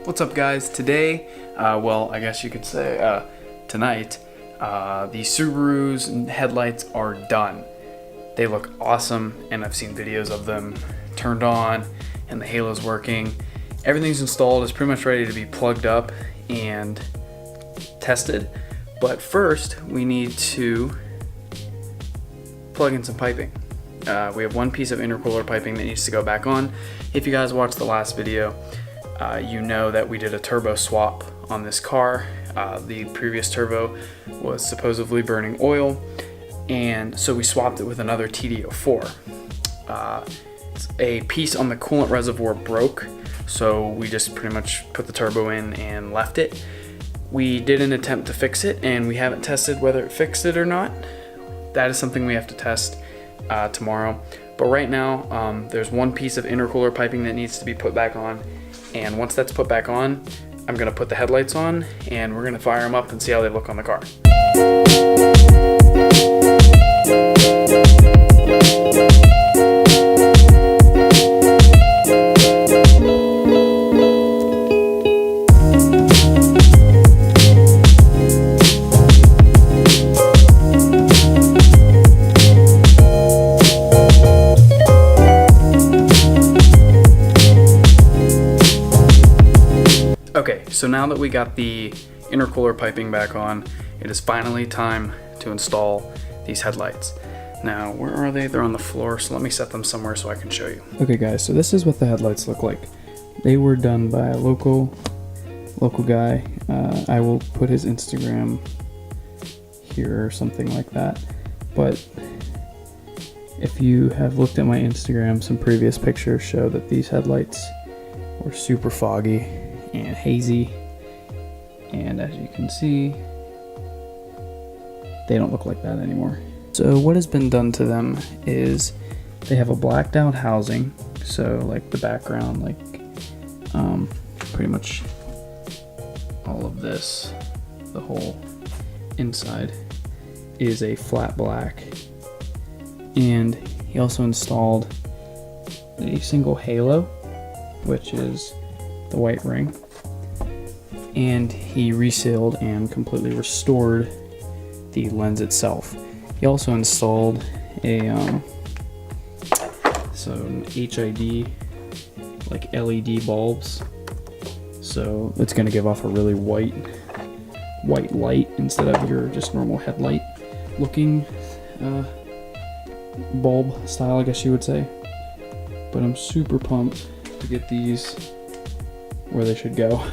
What's up guys? Today, well I guess you could say tonight, the Subaru's headlights are done. They look awesome and I've seen videos of them turned on and the halo's working. Everything's installed, it's pretty much ready to be plugged up and tested. But first we need to plug in some piping. We have one piece of intercooler piping that needs to go back on. If you guys watched the last video, you know that we did a turbo swap on this car. The previous turbo was supposedly burning oil, and so we swapped it with another TD04. A piece on the coolant reservoir broke, so we just pretty much put the turbo in and left it. We did an attempt to fix it, and we haven't tested whether it fixed it or not. That is something we have to test tomorrow. But right now, there's one piece of intercooler piping that needs to be put back on. And once that's put back on, I'm gonna put the headlights on and we're gonna fire them up and see how they look on the car. Okay, so now that we got the intercooler piping back on, it is finally time to install these headlights. Now, where are they? They're on the floor, so let me set them somewhere so I can show you. Okay guys, so this is what the headlights look like. They were done by a local guy. I will put his Instagram here or something like that. But if you have looked at my Instagram, some previous pictures show that these headlights were super foggy and hazy, and as you can see, they don't look like that anymore. So what has been done to them is they have a blacked out housing, so like the background, like pretty much all of this, the whole inside is a flat black. And he also installed a single halo, which is the white ring, and he resealed and completely restored the lens itself. He also installed a some HID like LED bulbs, so it's going to give off a really white light instead of your just normal headlight looking bulb style, I guess you would say. But I'm super pumped to get these where they should go.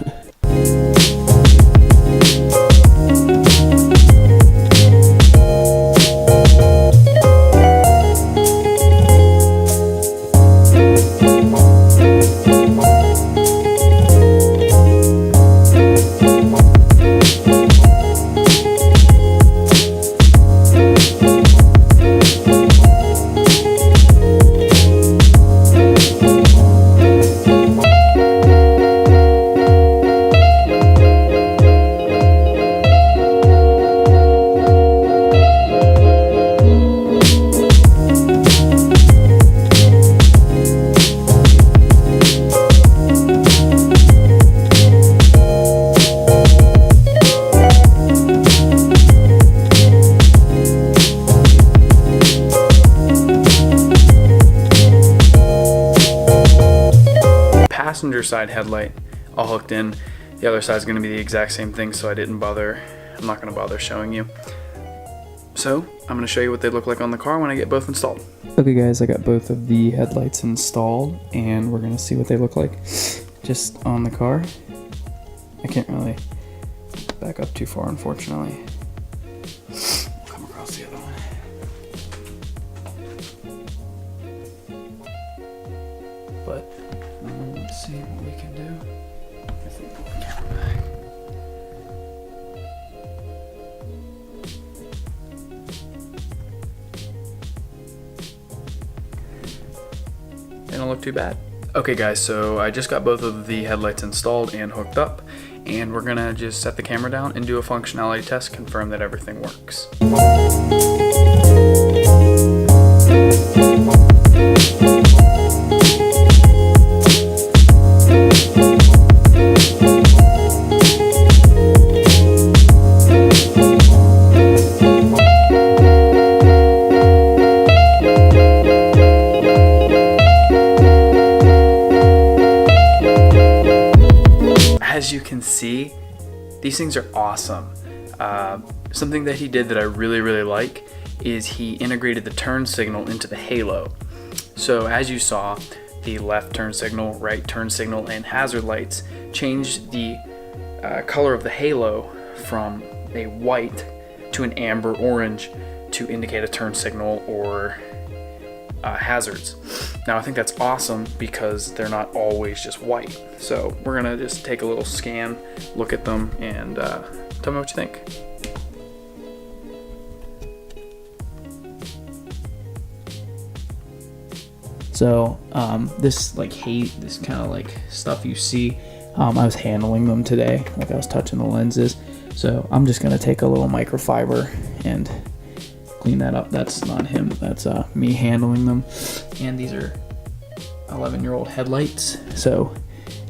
Passenger side headlight all hooked in. The other side is going to be the exact same thing, so I'm not going to bother showing you. So I'm going to show you what they look like on the car when I get both installed. Okay guys, I got both of the headlights installed and we're going to see what they look like just on the car. I can't really back up too far, unfortunately. Come across the other one. But let's see what we can do if we pull the camera back. They don't look too bad. Okay guys, so I just got both of the headlights installed and hooked up, and we're gonna just set the camera down and do a functionality test, confirm that everything works. as you can see, these things are awesome. Something that he did that I really like is he integrated the turn signal into the halo. So as you saw, the left turn signal, right turn signal, and hazard lights changed the color of the halo from a white to an amber orange to indicate a turn signal or hazards. Now I think that's awesome because they're not always just white. So we're gonna just take a little scan, look at them, and tell me what you think. So this this kind of like stuff you see, I was handling them today, like I was touching the lenses. So I'm just gonna take a little microfiber and clean that up. That's not him, that's me handling them. And these are 11-year-old headlights, so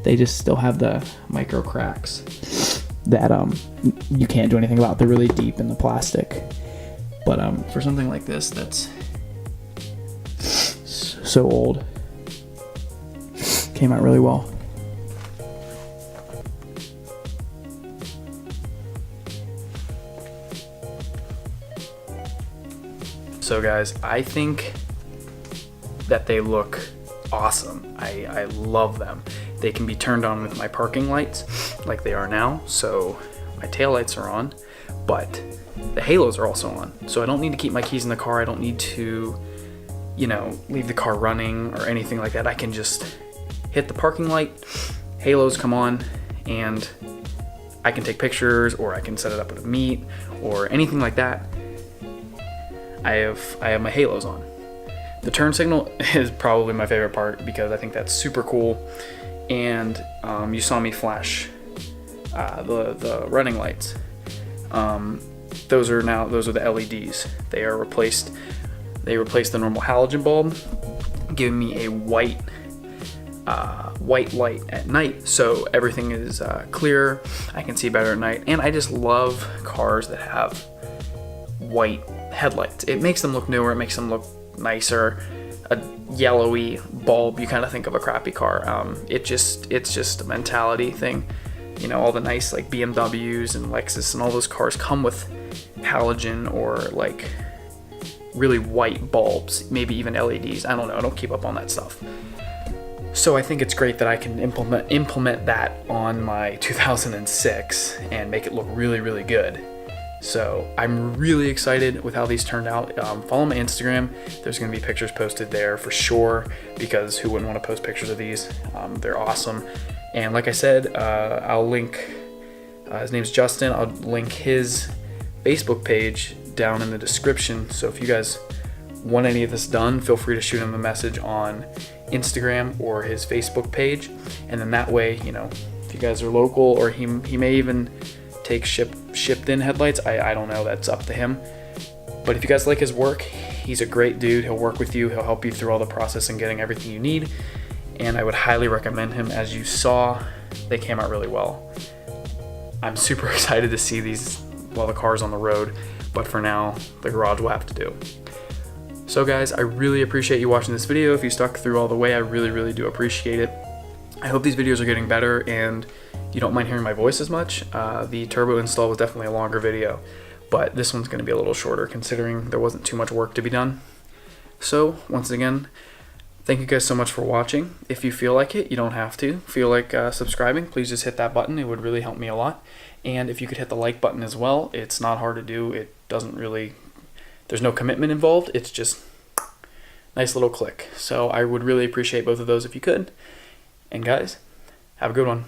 they just still have the micro cracks that you can't do anything about. They're really deep in the plastic. But for something like this that's so old, came out really well. So guys, I think that they look awesome. I love them. They can be turned on with my parking lights like they are now, so my tail lights are on, but the halos are also on. So I don't need to keep my keys in the car. I don't need to, you know, leave the car running or anything like that. I can just hit the parking light, halos come on, and I can take pictures, or I can set it up at a meet or anything like that. I have my halos on. The turn signal is probably my favorite part because I think that's super cool. And you saw me flash the running lights. Those are the LEDs. They replaced the normal halogen bulb, giving me a white light at night, so everything is clear. I can see better at night, and I just love cars that have white headlights. It makes them look newer, it makes them look nicer. A yellowy bulb, you kind of think of a crappy car. It's just a mentality thing. You know, all the nice like BMWs and Lexus and all those cars come with halogen or like really white bulbs, maybe even LEDs. I don't know, I don't keep up on that stuff. So I think it's great that I can implement that on my 2006 and make it look really good. So I'm really excited with how these turned out. Follow my Instagram. There's going to be pictures posted there for sure, because who wouldn't want to post pictures of these? They're awesome. And like I said, I'll link, his name's Justin. I'll link his Facebook page down in the description. So if you guys want any of this done, feel free to shoot him a message on Instagram or his Facebook page. And then that way, you know, if you guys are local, or he may even take shipped in headlights. I don't know, that's up to him. But if you guys like his work, he's a great dude. He'll work with you. He'll help you through all the process and getting everything you need. And I would highly recommend him. As you saw, they came out really well. I'm super excited to see these while the car's on the road, but for now, the garage will have to do. So guys, I really appreciate you watching this video. If you stuck through all the way, I really do appreciate it. I hope these videos are getting better and you don't mind hearing my voice as much. The turbo install was definitely a longer video, but this one's going to be a little shorter considering there wasn't too much work to be done. So once again, thank you guys so much for watching. If you feel like it, you don't have to. Feel like subscribing, please just hit that button. It would really help me a lot. And if you could hit the like button as well, it's not hard to do. It doesn't really, there's no commitment involved. It's just nice little click. So I would really appreciate both of those if you could. And guys, have a good one.